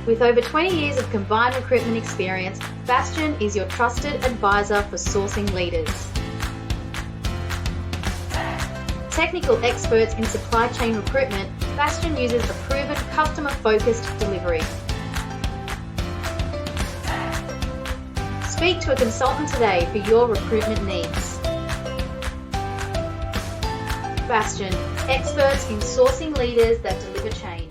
With over 20 years of combined recruitment experience, Bastion is your trusted advisor for sourcing leaders. Technical experts in supply chain recruitment, Bastion uses a proven customer-focused delivery. Speak to a consultant today for your recruitment needs. Bastion, experts in sourcing leaders that deliver change.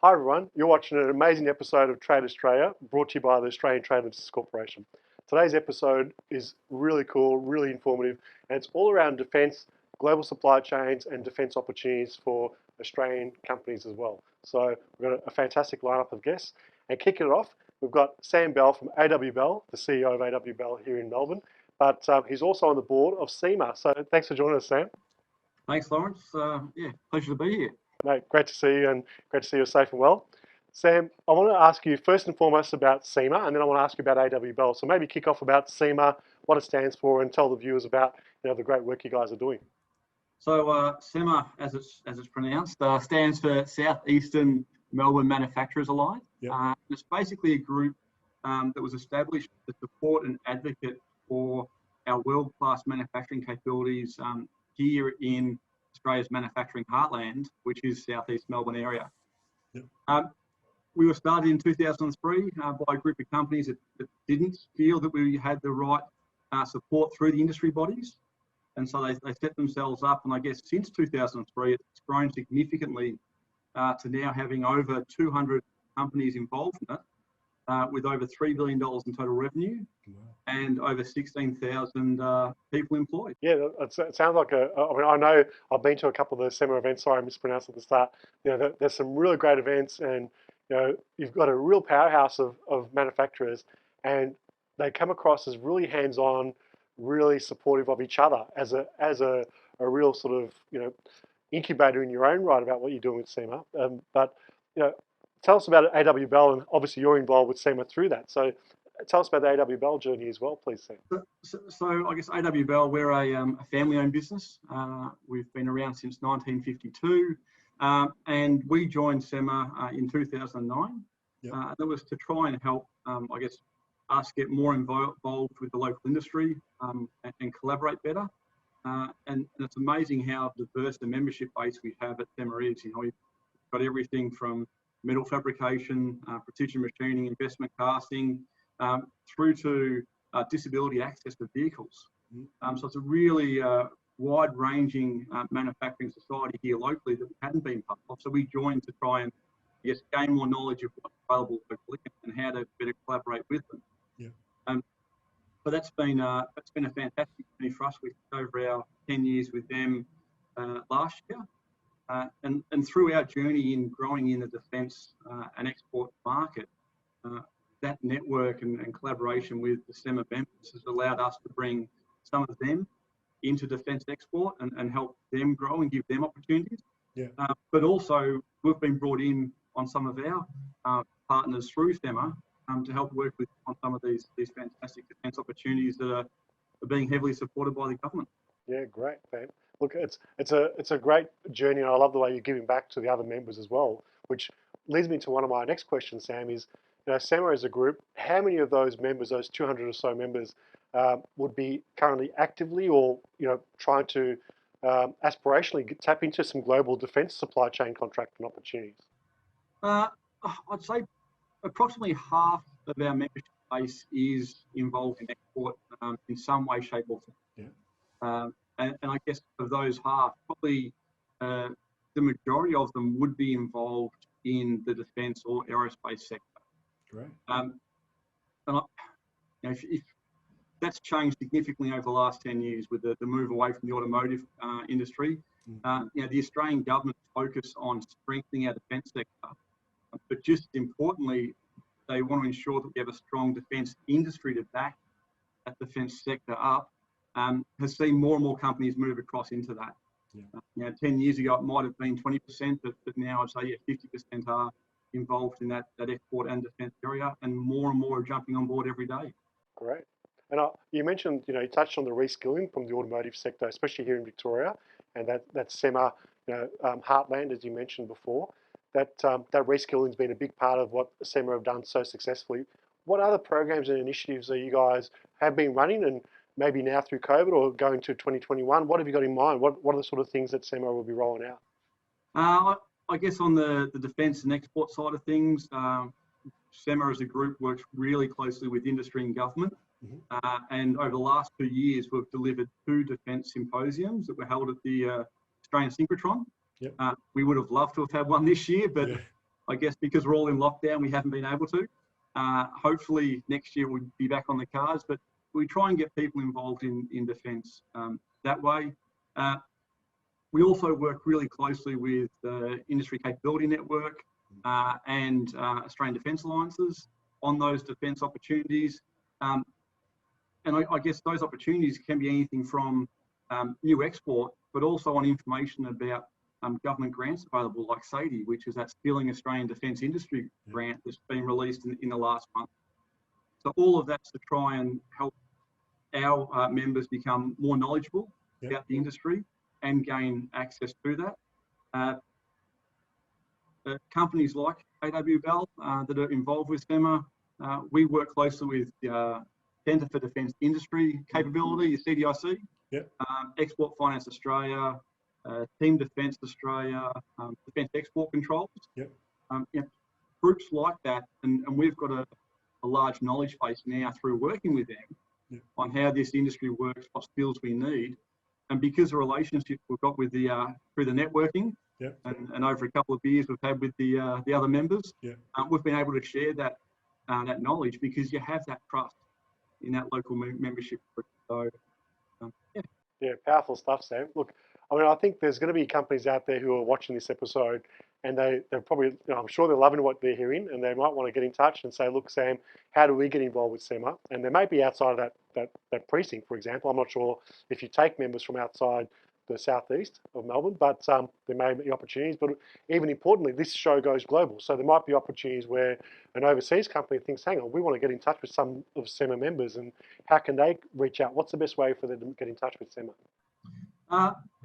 Hi everyone, you're watching an amazing episode of Trade Australia brought to you by the Australian Trade and Business Corporation. Today's episode is really cool, really informative, and it's all around defence, global supply chains and defence opportunities for Australian companies as well. So we've got a fantastic lineup of guests, and kicking it off, we've got Sam Bell from A.W Bell, the CEO of A.W Bell here in Melbourne, but he's also on the board of SEMMA. So thanks for joining us, Sam. Thanks, Lawrence. Pleasure to be here. Mate, great to see you, and great to see you're safe and well. Sam, I want to ask you first and foremost about SEMMA, and then I want to ask you about A.W Bell. So maybe kick off about SEMMA, what it stands for, and tell the viewers about the great work you guys are doing. So SEMMA, as it's pronounced, stands for Southeastern Melbourne Manufacturers Alliance. Yep. It's basically a group that was established to support and advocate for our world-class manufacturing capabilities here in Australia's manufacturing heartland, which is Southeast Melbourne area. Yep. We were started in 2003 by a group of companies that didn't feel that we had the right support through the industry bodies. And so they set themselves up, and I guess since 2003, it's grown significantly to now having over 200 companies involved in it, with over $3 billion in total revenue. Wow. And over 16,000 people employed. Yeah, it sounds like I know I've been to a couple of the SEMMA events. Sorry, I mispronounced at the start. There's some really great events, and you've got a real powerhouse of manufacturers, and they come across as really hands-on, really supportive of each other as a real sort of incubator in your own right about what you're doing with SEMMA. But tell us about A.W Bell, and obviously you're involved with SEMMA through that. So tell us about the A.W Bell journey as well, please, Sam. So I guess A.W Bell, we're a family-owned business. We've been around since 1952, and we joined SEMMA in 2009. Yep. That was to try and help, us get more involved with the local industry and collaborate better. And it's amazing how diverse the membership base we have at SEMMA is. We've got everything from metal fabrication, precision machining, investment casting, through to disability access to vehicles. So it's a really wide-ranging manufacturing society here locally that we hadn't been part of. So we joined to try and gain more knowledge of what's available locally and how to better collaborate with them. Yeah. So that's been a fantastic journey for us. We took over our 10 years with them last year. And through our journey in growing in the defence and export market, that network and collaboration with the SEMMA members has allowed us to bring some of them into defence export and help them grow and give them opportunities. Yeah. But also, we've been brought in on some of our partners through SEMMA to help work with on some of these fantastic defence opportunities that are being heavily supported by the government. Yeah, great, Sam. Look, it's a great journey, and I love the way you're giving back to the other members as well, which leads me to one of my next questions, Sam, is, SEMMA as a group, how many of those members, those 200 or so members, would be currently actively or, trying to aspirationally tap into some global defence supply chain contracting opportunities? I'd say approximately half of our membership base is involved in export in some way, shape or form. Yeah. And I guess of those half, probably the majority of them would be involved in the defence or aerospace sector. Great. And if that's changed significantly over the last 10 years with the move away from the automotive industry. The Australian government's focus on strengthening our defence sector, but just as importantly, they want to ensure that we have a strong defence industry to back that defence sector up. Has seen more and more companies move across into that. Yeah. 10 years ago, it might have been 20%, but now I'd say 50% are involved in that export and defence area, and more are jumping on board every day. Great. And you mentioned, you touched on the reskilling from the automotive sector, especially here in Victoria, and that SEMMA, heartland, as you mentioned before. That reskilling has been a big part of what SEMMA have done so successfully. What other programs and initiatives are you guys have been running, and maybe now through COVID or going to 2021? What have you got in mind? What are the sort of things that SEMMA will be rolling out? I guess on the defence and export side of things, SEMMA as a group works really closely with industry and government. And over the last 2 years, we've delivered 2 defence symposiums that were held at the Australian Synchrotron. Yep. We would have loved to have had one this year, but Yeah. I guess because we're all in lockdown, we haven't been able to. Hopefully next year we'll be back on the cards, but we try and get people involved in defence that way. We also work really closely with the Industry Capability Network and Australian Defence Alliances on those defence opportunities. And I guess those opportunities can be anything from new export, but also on information about government grants available, like SADI, which is that Skilling Australian Defence Industry grant that's been released in the last month. So all of that's to try and help our members become more knowledgeable about the industry and gain access to that. Companies like A.W Bell that are involved with SEMMA, we work closely with Centre for Defence Industry Capability, CDIC, Export Finance Australia, Team Defence Australia, Defence Export Controls. Groups like that, and we've got a large knowledge base now through working with them on how this industry works, what skills we need. And because of the relationship we've got with the through the networking and over a couple of years we've had with the other members, we've been able to share that knowledge, because you have that trust in that local membership group. So, yeah, powerful stuff, Sam. Look, I mean, I think there's going to be companies out there who are watching this episode, and they're probably, I'm sure they're loving what they're hearing, and they might want to get in touch and say, look, Sam, how do we get involved with SEMMA? And they may be outside of that precinct, for example. I'm not sure if you take members from outside the southeast of Melbourne, but there may be opportunities. But even importantly, this show goes global. So there might be opportunities where an overseas company thinks, hang on, we want to get in touch with some of SEMMA members, and how can they reach out? What's the best way for them to get in touch with SEMMA?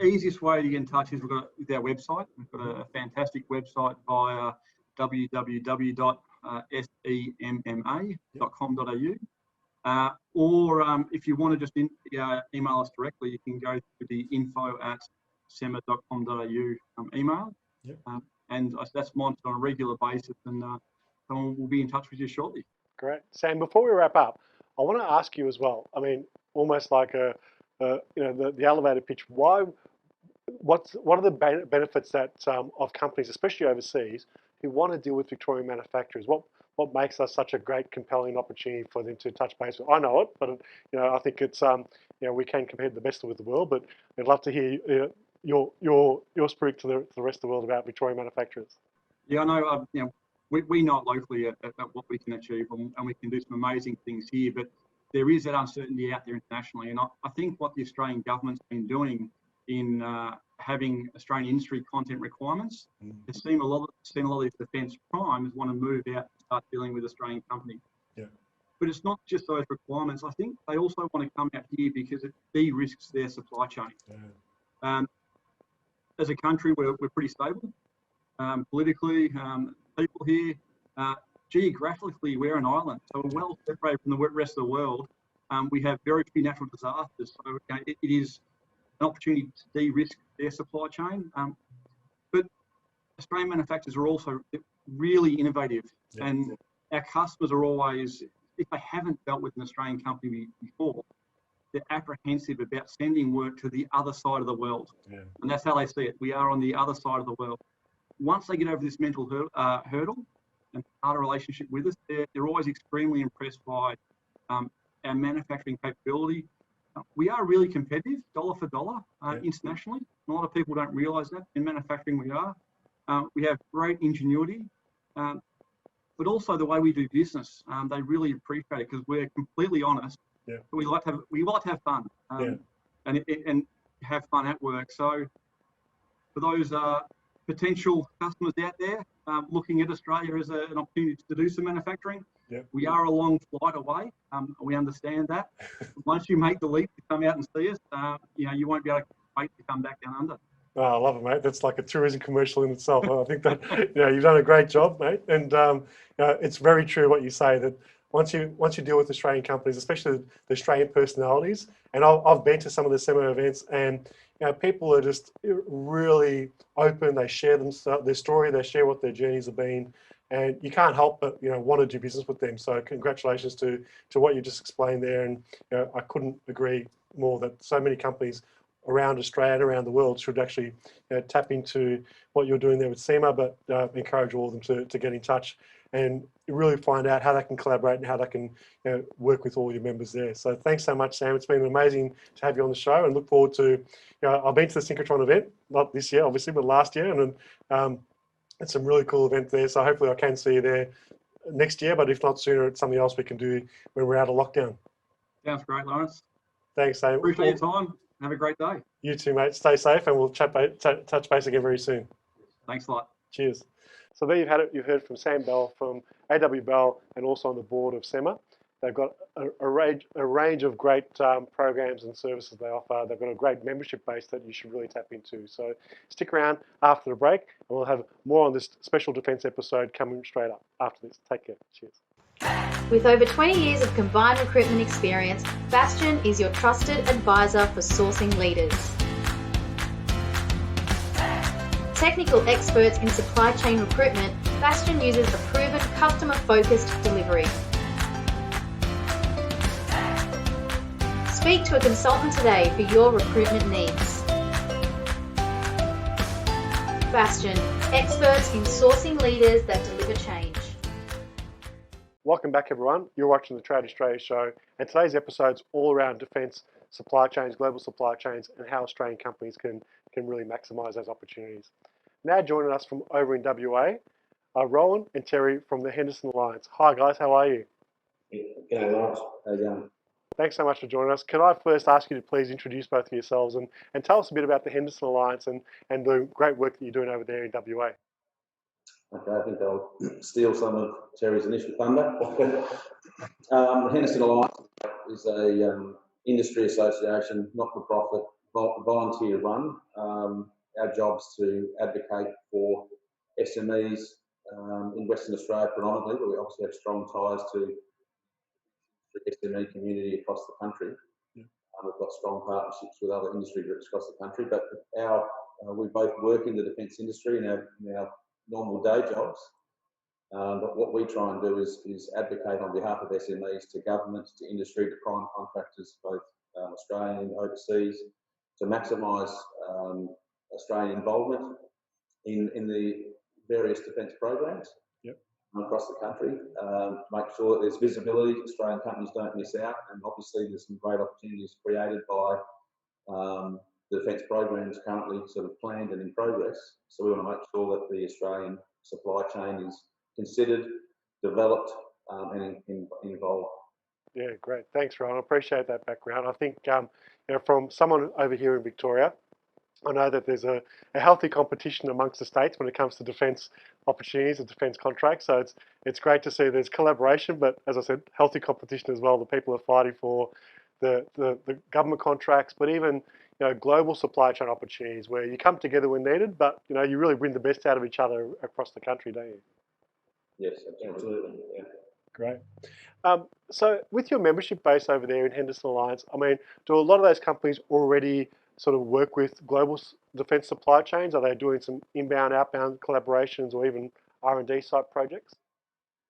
Easiest way to get in touch is with our website. We've got a fantastic website via www.semma.com.au. Or if you want to just email us directly, you can go to the info@semma.com.au email. And that's monitored on a regular basis, and someone will be in touch with you shortly. Great. Sam, before we wrap up, I want to ask you as well, I mean, almost like the elevator pitch. What are the benefits that of companies, especially overseas, who want to deal with Victorian manufacturers? What makes us such a great, compelling opportunity for them to touch base with? I know it, but I think it's we can compare the best with the world. But I'd love to hear your spirit to the rest of the world about Victorian manufacturers. Yeah, I know. We know it locally at what we can achieve, and we can do some amazing things here. But there is that uncertainty out there internationally, and I think what the Australian government's been doing in having Australian industry content requirements has seen a lot of these defence primes want to move out and start dealing with Australian companies. But it's not just those requirements. I think they also want to come out here because it de-risks their supply chain. As a country, we're pretty stable politically. People here, geographically, we're an island, so we're well separated from the rest of the world. We have very few natural disasters, so it is an opportunity to de-risk their supply chain. But Australian manufacturers are also really innovative, and our customers are always, if they haven't dealt with an Australian company before, they're apprehensive about sending work to the other side of the world. And that's how they see it. We are on the other side of the world. Once they get over this mental hurdle and start a relationship with us, they're always extremely impressed by our manufacturing capability. We are really competitive, dollar for dollar, internationally. A lot of people don't realise that. In manufacturing, we are. We have great ingenuity, but also the way we do business. They really appreciate it because we're completely honest. We like to have fun and have fun at work. So for those potential customers out there, looking at Australia as an opportunity to do some manufacturing. Yep. We are a long flight away. We understand that. Once you make the leap to come out and see us, you won't be able to wait to come back down under. Oh, I love it, mate. That's like a tourism commercial in itself. I think that you've done a great job, mate. And it's very true what you say, that once you deal with Australian companies, especially the Australian personalities, and I've been to some of the SEMMA events, and people are just really open. They share their story, they share what their journeys have been, and you can't help but want to do business with them. So congratulations to what you just explained there, and I couldn't agree more that so many companies around Australia and around the world should actually tap into what you're doing there with SEMMA, but encourage all of them to get in touch and really find out how they can collaborate and how they can work with all your members there. So thanks so much, Sam. It's been amazing to have you on the show, and look forward to, I've been to the Synchrotron event, not this year, obviously, but last year, and it's some really cool event there. So hopefully I can see you there next year, but if not sooner, it's something else we can do when we're out of lockdown. Sounds great, Lawrence. Thanks, Sam. Appreciate your time. Have a great day. You too, mate. Stay safe, and we'll touch base again very soon. Thanks a lot. Cheers. So there you've heard from Sam Bell from A.W Bell, and also on the board of SEMMA. They've got a range of great programs and services they offer. They've got a great membership base that you should really tap into. So stick around after the break, and we'll have more on this special defence episode coming straight up after this. Take care. Cheers. With over 20 years of combined recruitment experience, Bastion is your trusted advisor for sourcing leaders. Technical experts in supply chain recruitment, Bastion uses a proven customer-focused delivery. Speak to a consultant today for your recruitment needs. Bastion, experts in sourcing leaders that deliver change. Welcome back, everyone. You're watching the Trade Australia show, and today's episode's all around defence, supply chains, global supply chains, and how Australian companies can really maximise those opportunities. Now joining us from over in WA are Rohan and Terry from the Henderson Alliance. Hi guys, how are you? G'day, Lawrence. How you going? Thanks so much for joining us. Can I first ask you to please introduce both of yourselves and tell us a bit about the Henderson Alliance and the great work that you're doing over there in WA? Okay, I think I'll steal some of Terry's initial thunder. The Henderson Alliance is a industry association, not-for-profit, volunteer-run. Our job's to advocate for SMEs in Western Australia predominantly, but we obviously have strong ties to the SME community across the country. Yeah. We've got strong partnerships with other industry groups across the country, but we both work in the defence industry in our normal day jobs. But what we try and do is advocate on behalf of SMEs to governments, to industry, to prime contractors, both Australian and overseas, to maximise Australian involvement in the various defence programs across the country. Make sure that there's visibility, Australian companies don't miss out, and obviously there's some great opportunities created by the defence programs currently sort of planned and in progress. So we want to make sure that the Australian supply chain is considered, developed, and involved. Yeah, great. Thanks, Rohan. I appreciate that background. I think from someone over here in Victoria, I know that there's a healthy competition amongst the states when it comes to defence opportunities and defence contracts. So it's great to see there's collaboration, but as I said, healthy competition as well. The people are fighting for the government contracts, but even global supply chain opportunities where you come together when needed, but you really bring the best out of each other across the country, don't you? Yes, absolutely. Yeah. Great. So with your membership base over there in Henderson Alliance, I mean, do a lot of those companies already sort of work with global defence supply chains? Are they doing some inbound, outbound collaborations, or even R&D type projects?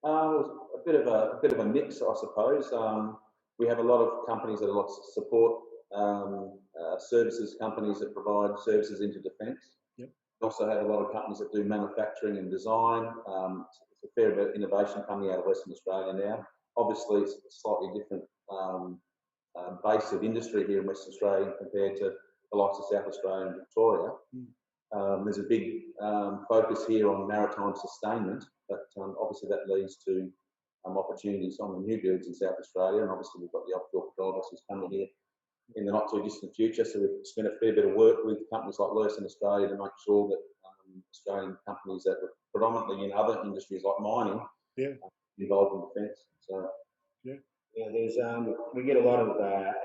A bit of a mix, I suppose. We have a lot of companies that are lots of support services companies that provide services into defence. Yep. We also have a lot of companies that do manufacturing and design. It's a fair bit of innovation coming out of Western Australia now. Obviously, it's a slightly different base of industry here in Western Australia compared to the likes of South Australia and Victoria. There's a big focus here on maritime sustainment, but obviously that leads to opportunities on the new builds in South Australia, and obviously we've got the offshore patrol vessels coming here in the not too distant future. So we've spent a fair bit of work with companies like Lawrence in Australia to make sure that Australian companies that were predominantly in other industries like mining, involved in defence. So yeah, there's we get a lot of our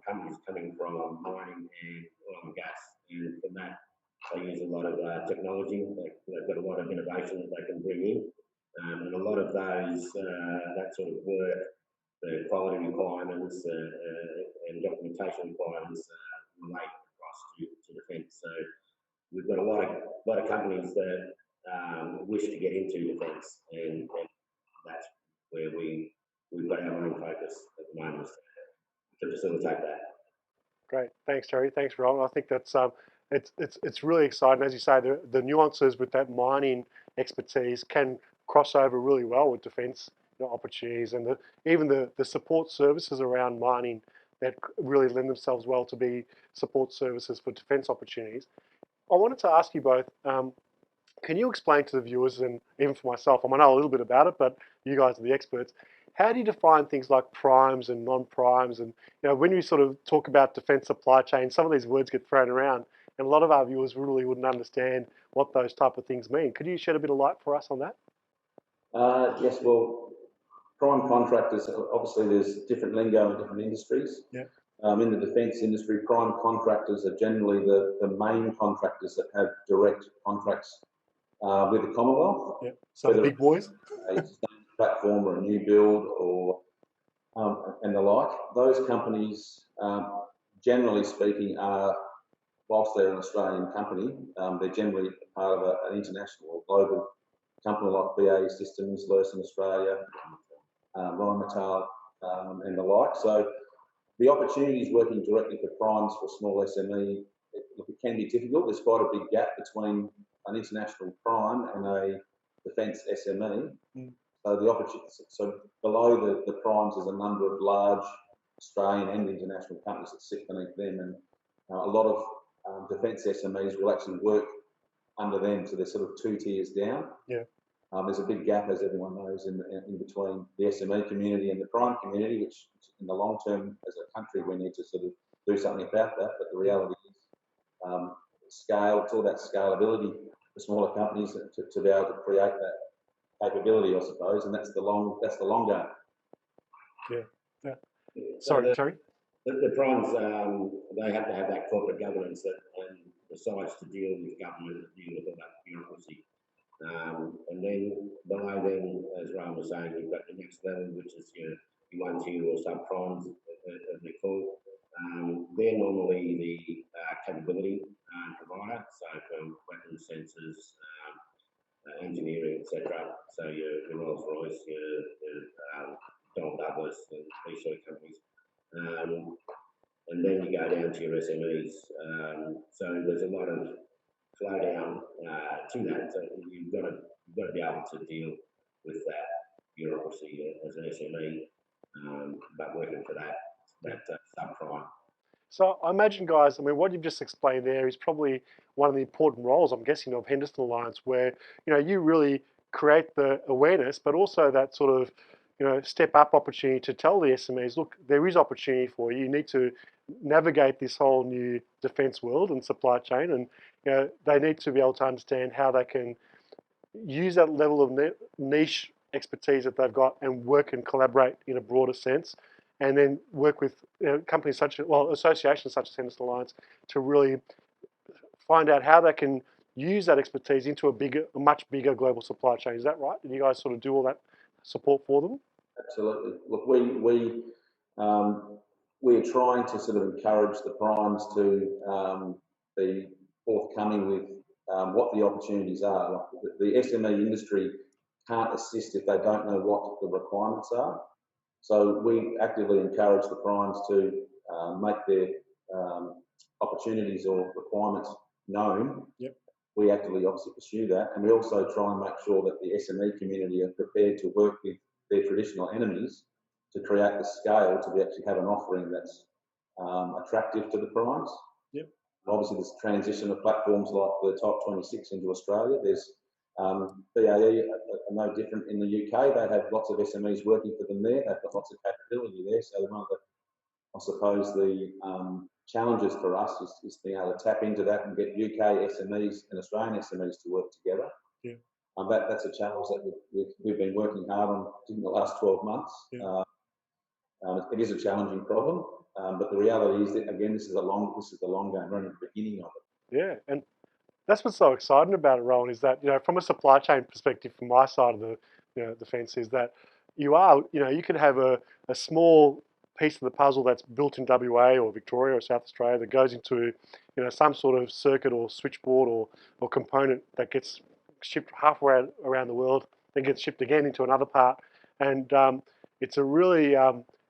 companies coming from mining and oil and gas, and from that they use a lot of technology. They've got a lot of innovation that they can bring in, and a lot of those that sort of work, the quality requirements and documentation requirements relate across to defence. So we've got a lot of companies that wish to get into defence, and that's where we've got our own focus at the moment to facilitate that. Great, thanks Terry, thanks Rohan. I think that's it's really exciting. As you say, the nuances with that mining expertise can cross over really well with defence opportunities, and even the support services around mining that really lend themselves well to be support services for defence opportunities. I wanted to ask you both, can you explain to the viewers, and even for myself, I know a little bit about it, but you guys are the experts, how do you define things like primes and non-primes? And when you sort of talk about defence supply chain, some of these words get thrown around, and a lot of our viewers really wouldn't understand what those type of things mean. Could you shed a bit of light for us on that? Yes, well, prime contractors, obviously there's different lingo in different industries. Yeah. In the defence industry, prime contractors are generally the main contractors that have direct contracts with the Commonwealth. Yeah. So the big boys? A platform or a new build or and the like. Those companies, generally speaking, are, whilst they're an Australian company, they're generally part of an international or global company like BAE Systems, Lawrence Australia, Rheinmetall, and the like. So the opportunities working directly for primes for small SME, it can be difficult. There's quite a big gap between an international prime and a defence SME. So the opportunities, so below the primes, there's a number of large Australian and international companies that sit beneath them, and a lot of defence SMEs will actually work under them, so they're sort of 2 tiers down. Yeah. There's a big gap, as everyone knows, in between the SME community and the prime community, which in the long term, as a country, we need to sort of do something about that. But the reality is, scale, it's all about scalability for smaller companies to be able to create that capability, I suppose, and that's the long game. Yeah. So Sorry, Terry. The primes, they have to have that corporate governance and decides to deal with government, deal with all that bureaucracy. And then below them, as Rohan was saying, you've got the next level, which is your 1, 2 or sub-primes, as they call. They're normally the capability provider, so from weapons, sensors, engineering, etc. So your Rolls-Royce, your Don Douglas, and these sort of companies. And then you go down to your SMEs. So there's a lot of flow down to that. So you've got to be able to deal with that bureaucracy as an SME, but working for that subprime. So I imagine, guys, I mean, what you've just explained there is probably one of the important roles, I'm guessing, of Henderson Alliance, where you really create the awareness, but also that sort of step up opportunity to tell the SMEs, look, there is opportunity for you. You need to navigate this whole new defence world and supply chain, and they need to be able to understand how they can use that level of niche expertise that they've got and work and collaborate in a broader sense, and then work with companies associations such as Henderson Alliance to really find out how they can use that expertise into a much bigger global supply chain. Is that right? And you guys sort of do all that support for them? Absolutely. Look, we're trying to sort of encourage the primes to be forthcoming with what the opportunities are. Like the SME industry can't assist if they don't know what the requirements are. So we actively encourage the primes to make their opportunities or requirements known. Yep. We actively obviously pursue that, and we also try and make sure that the SME community are prepared to work with their traditional enemies to create the scale to actually have an offering that's attractive to the primes. Yep. Obviously, this transition of platforms like the Type 26 into Australia, there's BAE are no different in the UK. They have lots of SMEs working for them there. They've got lots of capability there. So one of the, I suppose, the challenges for us is being able to tap into that and get UK SMEs and Australian SMEs to work together. Yeah. That's a challenge that we've been working hard on in the last 12 months. Yeah. It is a challenging problem, but the reality is that, again, this is the long game, running the beginning of it. Yeah, and that's what's so exciting about it, Rohan, is that, from a supply chain perspective, from my side of the fence, is that you could have a small piece of the puzzle that's built in WA or Victoria or South Australia that goes into, some sort of circuit or switchboard or component that gets shipped halfway around the world, then gets shipped again into another part. And it's a really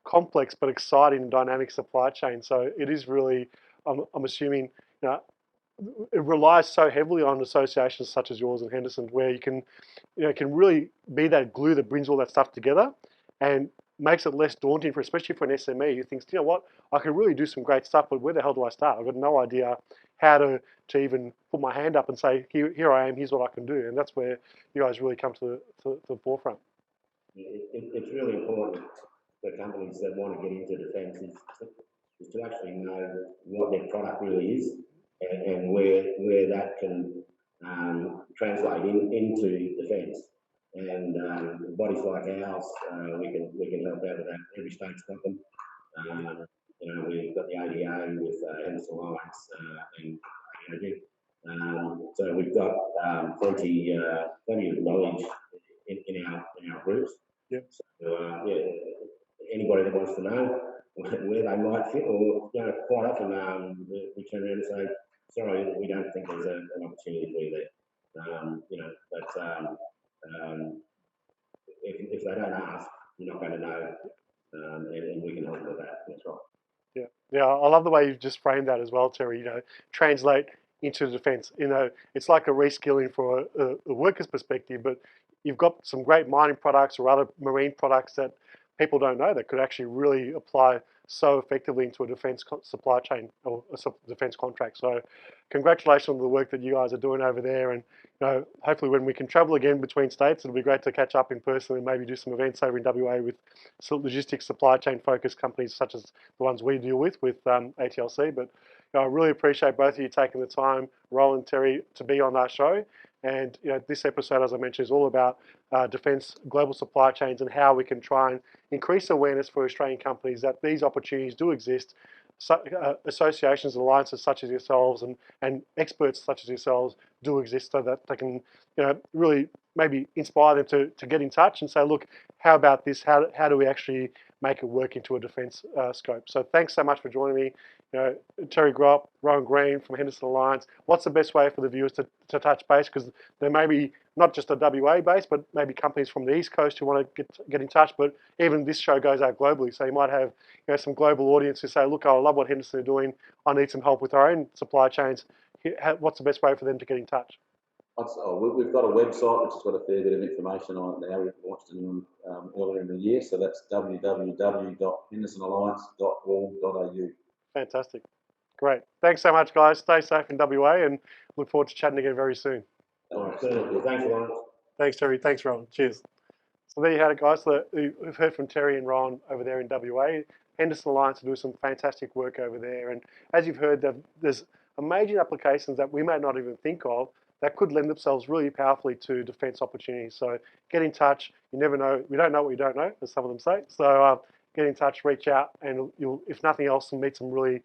complex but exciting and dynamic supply chain. So it is really, I'm assuming, it relies so heavily on associations such as yours and Henderson, where you can really be that glue that brings all that stuff together and makes it less daunting especially for an SME who thinks, what, I could really do some great stuff, but where the hell do I start? I've got no idea how to even put my hand up and say, here I am, here's what I can do. And that's where you guys really come to the forefront. It's really important for companies that want to get into defence is to actually know what their product really is and where that can translate into defence. And bodies like ours, we can help out with that. Every state's got them. We've got the ADA with Henderson Alliance and AW. So we've got plenty of knowledge in our groups. Yep. So anybody that wants to know where they might fit, or quite often we turn around and say, sorry, we don't think there's an opportunity for you there. If they don't ask, you're not going to know, and we can help with that. That's right. Yeah, I love the way you've just framed that as well, Terry. Translate into defence. It's like a reskilling for a worker's perspective, but you've got some great mining products or other marine products that people don't know that could actually really apply so effectively into a defence supply chain or a defence contract. So congratulations on the work that you guys are doing over there, and hopefully when we can travel again between states, it'll be great to catch up in person and maybe do some events over in WA with logistics supply chain focused companies such as the ones we deal with ATLC. But I really appreciate both of you taking the time, Rohan and Terry, to be on our show. And this episode, as I mentioned, is all about defence, global supply chains, and how we can try and increase awareness for Australian companies that these opportunities do exist. Associations and alliances such as yourselves and experts such as yourselves do exist, so that they can really maybe inspire them to get in touch and say, look, how about this? How do we actually make it work into a defence scope? So thanks so much for joining me. Terry Gropp, Rohan Green from Henderson Alliance. What's the best way for the viewers to touch base? Because there may be not just a WA base, but maybe companies from the East Coast who want to get in touch. But even this show goes out globally, so you might have some global audience who say, look, I love what Henderson are doing. I need some help with our own supply chains. What's the best way for them to get in touch? We've got a website which has got a fair bit of information on it now. We've launched a new one earlier in the year, so that's www.hendersonalliance.org.au. Fantastic. Great. Thanks so much, guys. Stay safe in WA and look forward to chatting again very soon. All right, thanks, Lawrence. Thanks, Terry. Thanks, Rohan. Cheers. So there you had it, guys. So we've heard from Terry and Rohan over there in WA. Henderson Alliance do some fantastic work over there. And as you've heard, there's amazing applications that we may not even think of that could lend themselves really powerfully to defence opportunities. So get in touch. You never know. We don't know what you don't know, as some of them say. So get in touch, reach out, and you'll, if nothing else, meet some really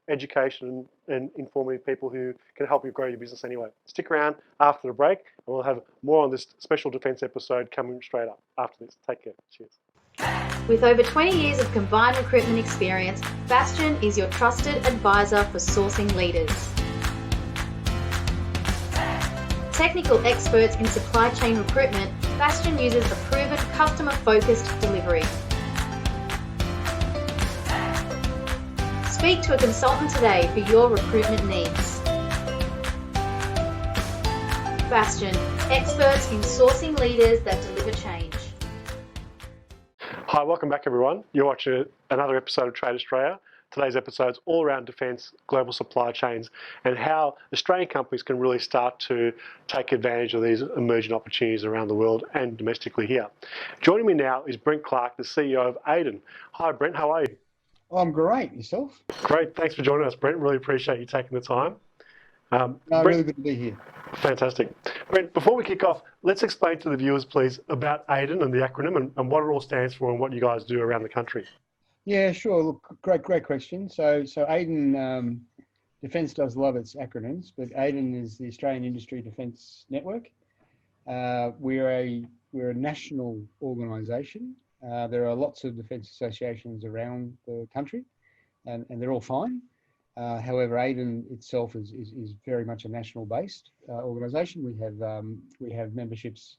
education and informative people who can help you grow your business anyway. Stick around after the break, and we'll have more on this special defence episode coming straight up after this. Take care. Cheers. With over 20 years of combined recruitment experience, Bastion is your trusted advisor for sourcing leaders. Technical experts in supply chain recruitment, Bastion uses a proven customer-focused delivery. Speak to a consultant today for your recruitment needs. Bastion, experts in sourcing leaders that deliver change. Hi, welcome back everyone. You're watching another episode of Trade Australia. Today's episode is all around defence, global supply chains, and how Australian companies can really start to take advantage of these emerging opportunities around the world and domestically here. Joining me now is Brent Clark, the CEO of Aiden. Hi Brent, how are you? I'm great. Yourself? Great. Thanks for joining us, Brent. Really appreciate you taking the time. No, Brent, really good to be here. fantastic. Brent, before we kick off, let's explain to the viewers, please, about AIDEN and the acronym and what it all stands for and what you guys do around the country. Yeah, sure. Look, great question. So AIDEN, Defence does love its acronyms, but AIDEN is the Australian Industry Defence Network. We're a national organisation. There are lots of defence associations around the country, and they're all fine. However, AIDEN itself is very much a national-based organisation. We have memberships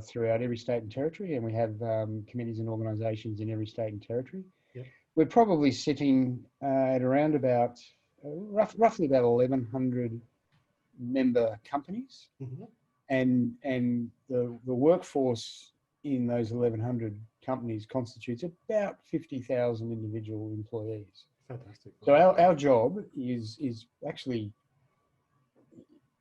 throughout every state and territory, and we have committees and organisations in every state and territory. Yep. We're probably sitting at around about roughly about 1,100 member companies, Mm-hmm. and the workforce in those 1,100 companies constitutes about 50,000 individual employees. Fantastic. So our job is actually,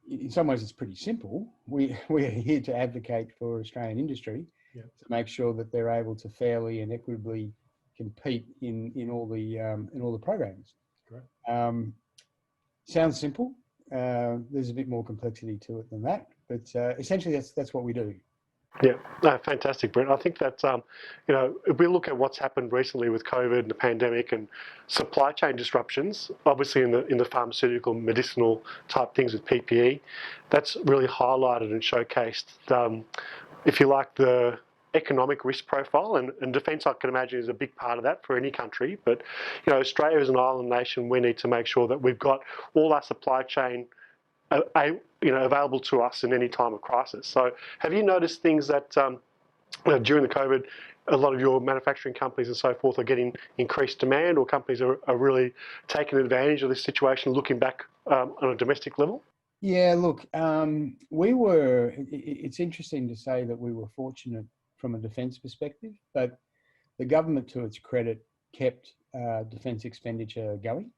in some ways, it's pretty simple. We're here to advocate for Australian industry, Yep. to make sure that they're able to fairly and equitably compete in all the programs. Great. Sounds simple. There's a bit more complexity to it than that, but essentially that's what we do. Yeah, no, fantastic, Brent. I think that, if we look at what's happened recently with COVID and the pandemic and supply chain disruptions, obviously in the pharmaceutical, medicinal type things with PPE, that's really highlighted and showcased, if you like, the economic risk profile, and defence, I can imagine, is a big part of that for any country. But, Australia is an island nation. We need to make sure that we've got all our supply chain available to us in any time of crisis. So have you noticed things that during the COVID, a lot of your manufacturing companies and so forth are getting increased demand, or companies are really taking advantage of this situation, looking back on a domestic level? Yeah, look, it's interesting to say that we were fortunate from a defence perspective, but the government, to its credit, kept defence expenditure going.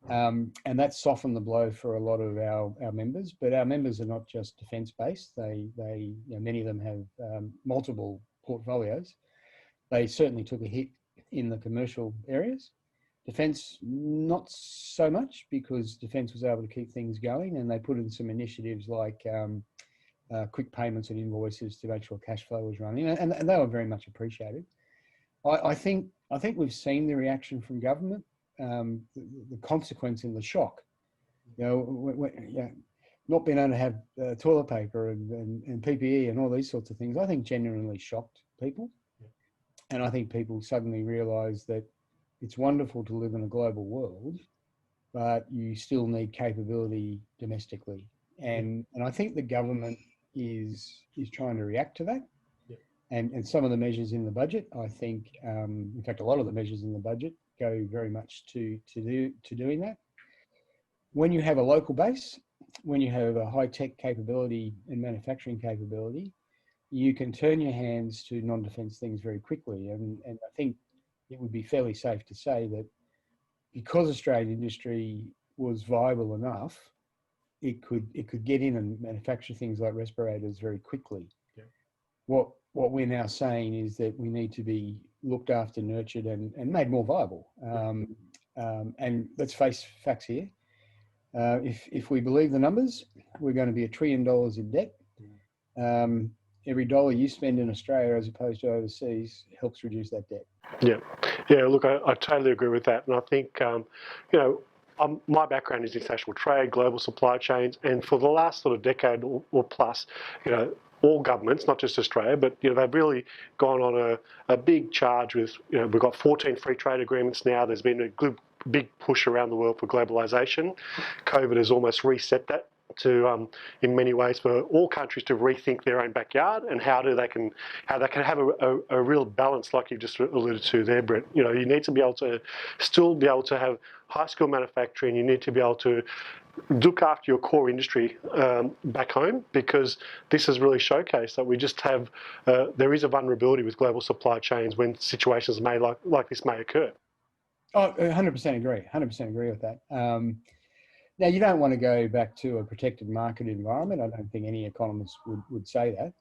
And that softened the blow for a lot of our members, but our members are not just defence-based. They many of them have multiple portfolios. They certainly took a hit in the commercial areas. Defence, not so much, because Defence was able to keep things going, and they put in some initiatives like quick payments and invoices to make sure cash flow was running, and they were very much appreciated. I think we've seen the reaction from government. The consequence and the shock, not being able to have toilet paper and PPE and all these sorts of things, I think genuinely shocked people. Yeah. And I think people suddenly realised that it's wonderful to live in a global world, but you still need capability domestically. And I think the government is trying to react to that. Yeah. And some of the measures in the budget, I think, in fact, a lot of the measures in the budget go very much to doing that. When you have a local base, when you have a high-tech capability and manufacturing capability, you can turn your hands to non-defence things very quickly. And I think it would be fairly safe to say that because Australian industry was viable enough, it could get in and manufacture things like respirators very quickly. Yeah. What we're now saying is that we need to be looked after, nurtured, and made more viable. And let's face facts here. If we believe the numbers, we're going to be $1 trillion in debt. Every dollar you spend in Australia as opposed to overseas helps reduce that debt. Yeah. Look, I totally agree with that, and I think my background is international trade, global supply chains, and for the last sort of decade or plus, all governments, not just Australia, but they've really gone on a big charge with, we've got 14 free trade agreements now. There's been a big push around the world for globalisation. COVID has almost reset that to, in many ways, for all countries to rethink their own backyard and how they can have a real balance, like you've just alluded to there, Brent. You need to be able to still be able to have high skill manufacturing. You need to be able to look after your core industry back home, because this has really showcased that we just have there is a vulnerability with global supply chains when situations like this may occur. Oh, 100% agree. 100% agree with that. Now, you don't want to go back to a protected market environment. I don't think any economist would say that.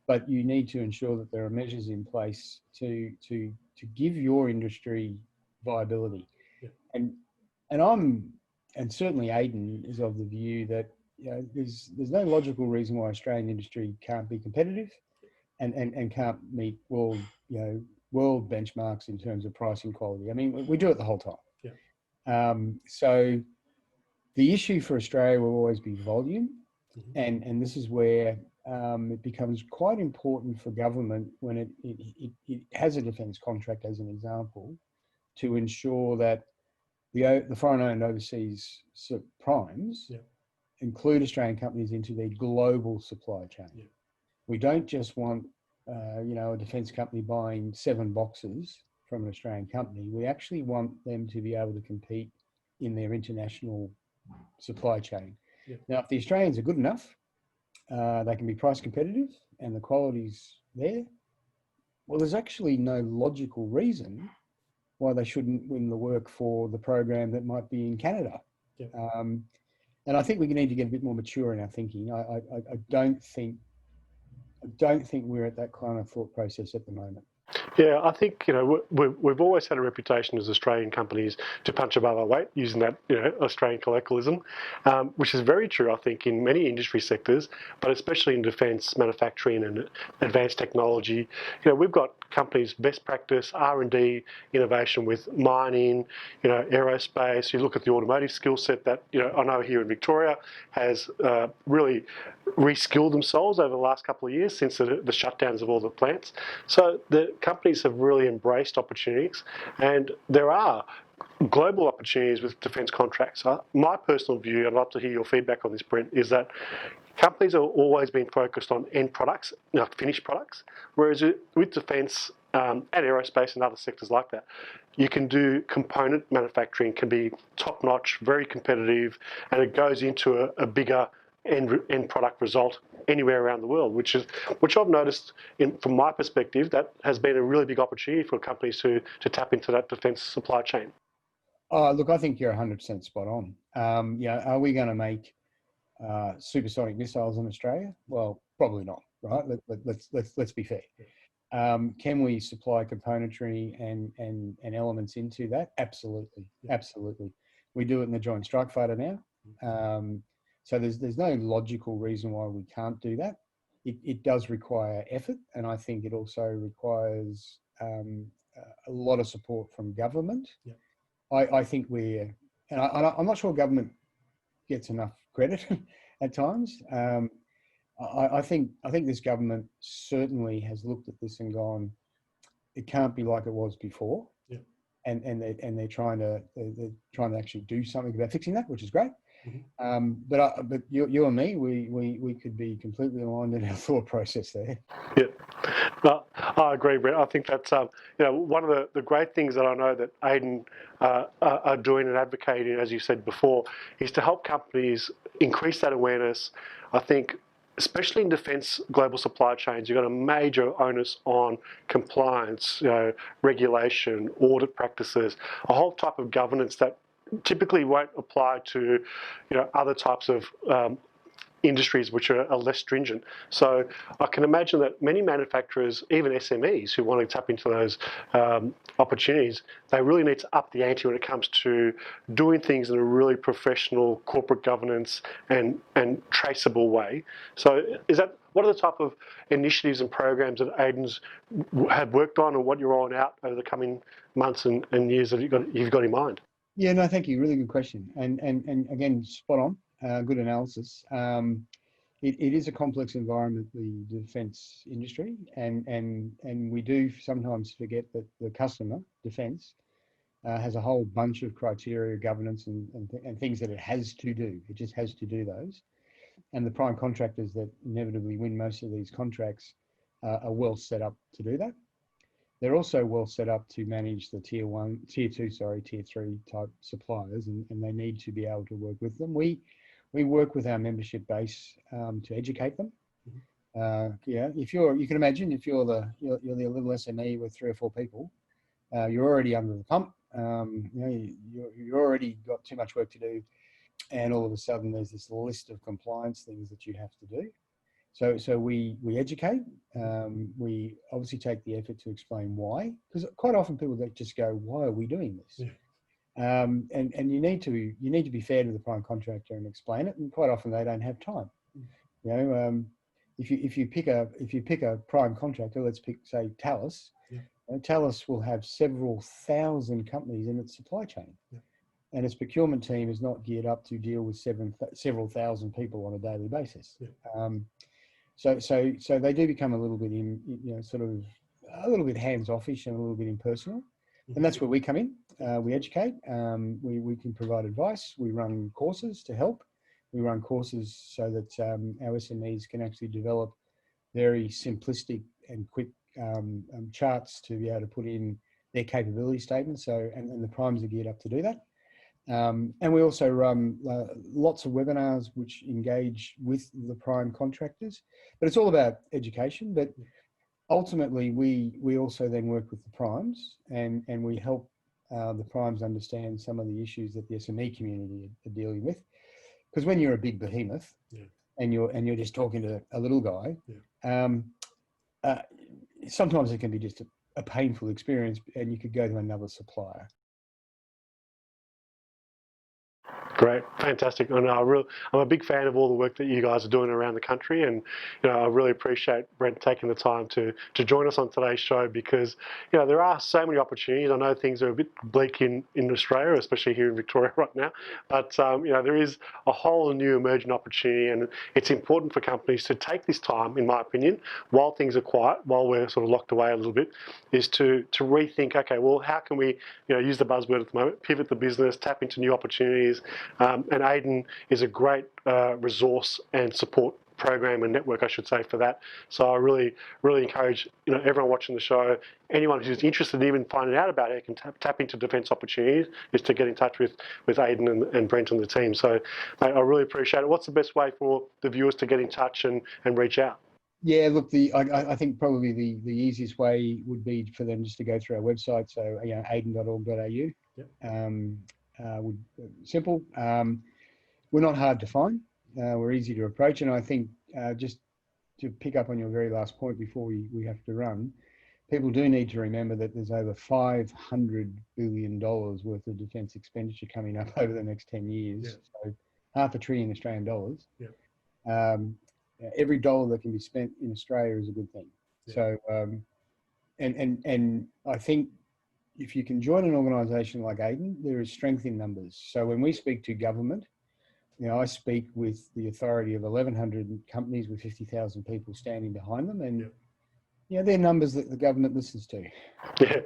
But you need to ensure that there are measures in place to give your industry viability. Yeah. And certainly Aidan is of the view that, you know, there's no logical reason why Australian industry can't be competitive and can't meet world benchmarks in terms of price and quality. I mean, we do it the whole time. Yeah. So the issue for Australia will always be volume. Mm-hmm. And this is where it becomes quite important for government when it has a defence contract, as an example, to ensure that the foreign-owned overseas primes include Australian companies into their global supply chain. Yeah. We don't just want a defence company buying 7 boxes from an Australian company. We actually want them to be able to compete in their international supply chain. Yeah. Now, if the Australians are good enough, they can be price competitive and the quality's there, well, there's actually no logical reason why they shouldn't win the work for the program that might be in Canada. Yeah. And I think we need to get a bit more mature in our thinking. I don't think we're at that kind of thought process at the moment. Yeah, I think, you know, we've always had a reputation as Australian companies to punch above our weight, using that, you know, Australian colloquialism, which is very true, I think, in many industry sectors, but especially in defence, manufacturing and advanced technology. You know, we've got companies, best practice, R&D, innovation with mining, you know, aerospace. You look at the automotive skill set that, you know, I know here in Victoria has really re-skilled themselves over the last couple of years since the shutdowns of all the plants. So the companies have really embraced opportunities, and there are global opportunities with defence contracts. My personal view, I'd love to hear your feedback on this, Brent, is that companies have always been focused on end products, you know, finished products, whereas with defence and aerospace and other sectors like that, you can do component manufacturing, can be top-notch, very competitive, and it goes into a bigger end product result anywhere around the world, which I've noticed from my perspective, that has been a really big opportunity for companies to tap into that defence supply chain. Oh, look, I think you're 100% spot on. Are we going to make supersonic missiles in Australia? Well, probably not, right? Let's be fair. Can we supply componentry and elements into that? Absolutely, absolutely. We do it in the Joint Strike Fighter now. So there's no logical reason why we can't do that. It does require effort, and I think it also requires a lot of support from government. Yeah. I think I'm not sure government gets enough credit at times. I think this government certainly has looked at this and gone, it can't be like it was before. Yeah. And they're trying to actually do something about fixing that, which is great. Mm-hmm. But you and me, we could be completely aligned in our thought process there. Yeah, no, I agree, Brett. I think that's one of the great things that I know that Aidan are doing and advocating, as you said before, is to help companies increase that awareness. I think, especially in defence global supply chains, you've got a major onus on compliance, regulation, audit practices, a whole type of governance that typically won't apply to, other types of industries which are less stringent. So I can imagine that many manufacturers, even SMEs who want to tap into those opportunities, they really need to up the ante when it comes to doing things in a really professional corporate governance and traceable way. So what are the type of initiatives and programs that Aidan's have worked on, and what you're rolling out over the coming months and years that you've got in mind? Yeah, no, thank you. Really good question. And again, spot on, good analysis. It is a complex environment, the defence industry, and we do sometimes forget that the customer, defence, has a whole bunch of criteria, governance and things that it has to do. It just has to do those. And the prime contractors that inevitably win most of these contracts are well set up to do that. They're also well set up to manage the tier 3 type suppliers, and they need to be able to work with them. We work with our membership base to educate them. You can imagine if you're the little SME with 3 or 4 people, you're already under the pump. You're already got too much work to do, and all of a sudden there's this list of compliance things that you have to do. So we educate. We obviously take the effort to explain why, because quite often people that just go, "Why are we doing this?" Yeah. And you need to be fair to the prime contractor and explain it. And quite often they don't have time. You know, if you pick a prime contractor, let's pick say Thales. Yeah. Thales will have several thousand companies in its supply chain. Yeah. And its procurement team is not geared up to deal with several thousand people on a daily basis. Yeah. So they do become a little bit sort of a little bit hands-offish and a little bit impersonal, and that's where we come in. We educate. We can provide advice. We run courses to help. We run courses so that our SMEs can actually develop very simplistic and quick charts to be able to put in their capability statements. So and the primes are geared up to do that. And we also run lots of webinars which engage with the prime contractors, but it's all about education. But ultimately, we also then work with the primes and we help the primes understand some of the issues that the SME community are dealing with. Because when you're a big behemoth and you're just talking to a little guy, sometimes it can be just a painful experience, and you could go to another supplier. Great, fantastic. And I'm a big fan of all the work that you guys are doing around the country, and I really appreciate Brent taking the time to join us on today's show, because there are so many opportunities. I know things are a bit bleak in Australia, especially here in Victoria right now, but there is a whole new emerging opportunity, and it's important for companies to take this time, in my opinion, while things are quiet, while we're sort of locked away a little bit, is to rethink. Okay, well, how can we use the buzzword at the moment, pivot the business, tap into new opportunities. And AIDN is a great resource and support program and network, I should say, for that. So I really encourage everyone watching the show, anyone who's interested in even finding out about it, can tap into defence opportunities, is to get in touch with AIDN and Brent and the team. So mate, I really appreciate it. What's the best way for the viewers to get in touch and reach out? Yeah, look, I think probably the easiest way would be for them just to go through our website, so aiden.org.au. Yep. Simple. We're not hard to find. We're easy to approach, and I think just to pick up on your very last point before we have to run, people do need to remember that there's over $500 billion worth of defence expenditure coming up over the next 10 years. Yeah. So $500 billion Australian dollars. Yeah. Every dollar that can be spent in Australia is a good thing. Yeah. So, and I think if you can join an organisation like AIDN, there is strength in numbers. So when we speak to government, I speak with the authority of 1,100 companies with 50,000 people standing behind them, and they're numbers that the government listens to. Yeah,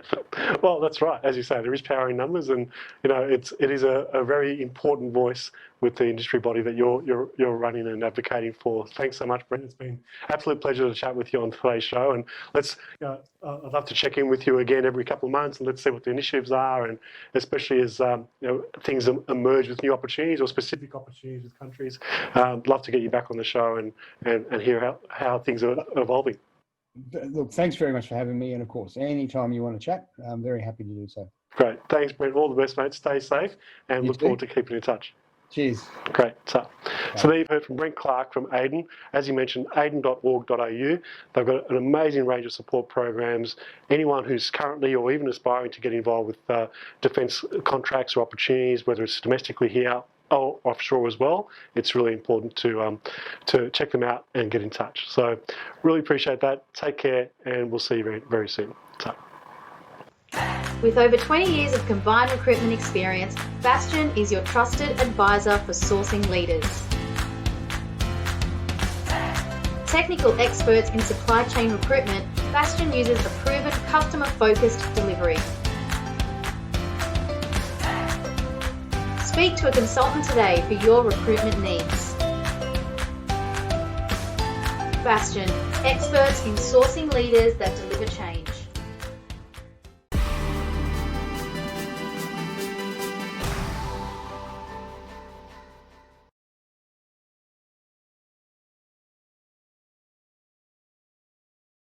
well, that's right. As you say, there is power in numbers, and it is a very important voice with the industry body that you're running and advocating for. Thanks so much, Brent. It's been an absolute pleasure to chat with you on today's show, and I'd love to check in with you again every couple of months, and let's see what the initiatives are, and especially as things emerge with new opportunities or specific opportunities with countries. I'd love to get you back on the show and hear how things are evolving. Look, thanks very much for having me, and of course, anytime you want to chat, I'm very happy to do so. Great. Thanks, Brent. All the best, mate. Stay safe, and look forward to keeping in touch. Cheers. Great. So there you've heard from Brent Clark from AIDN. As you mentioned, aiden.org.au. They've got an amazing range of support programs. Anyone who's currently or even aspiring to get involved with defence contracts or opportunities, whether it's domestically here or offshore as well, it's really important to check them out and get in touch. So really appreciate that. Take care, and we'll see you very, very soon. So. With over 20 years of combined recruitment experience, Bastion is your trusted advisor for sourcing leaders. Technical experts in supply chain recruitment, Bastion uses a proven customer-focused delivery. Speak to a consultant today for your recruitment needs. Bastion, experts in sourcing leaders that deliver change.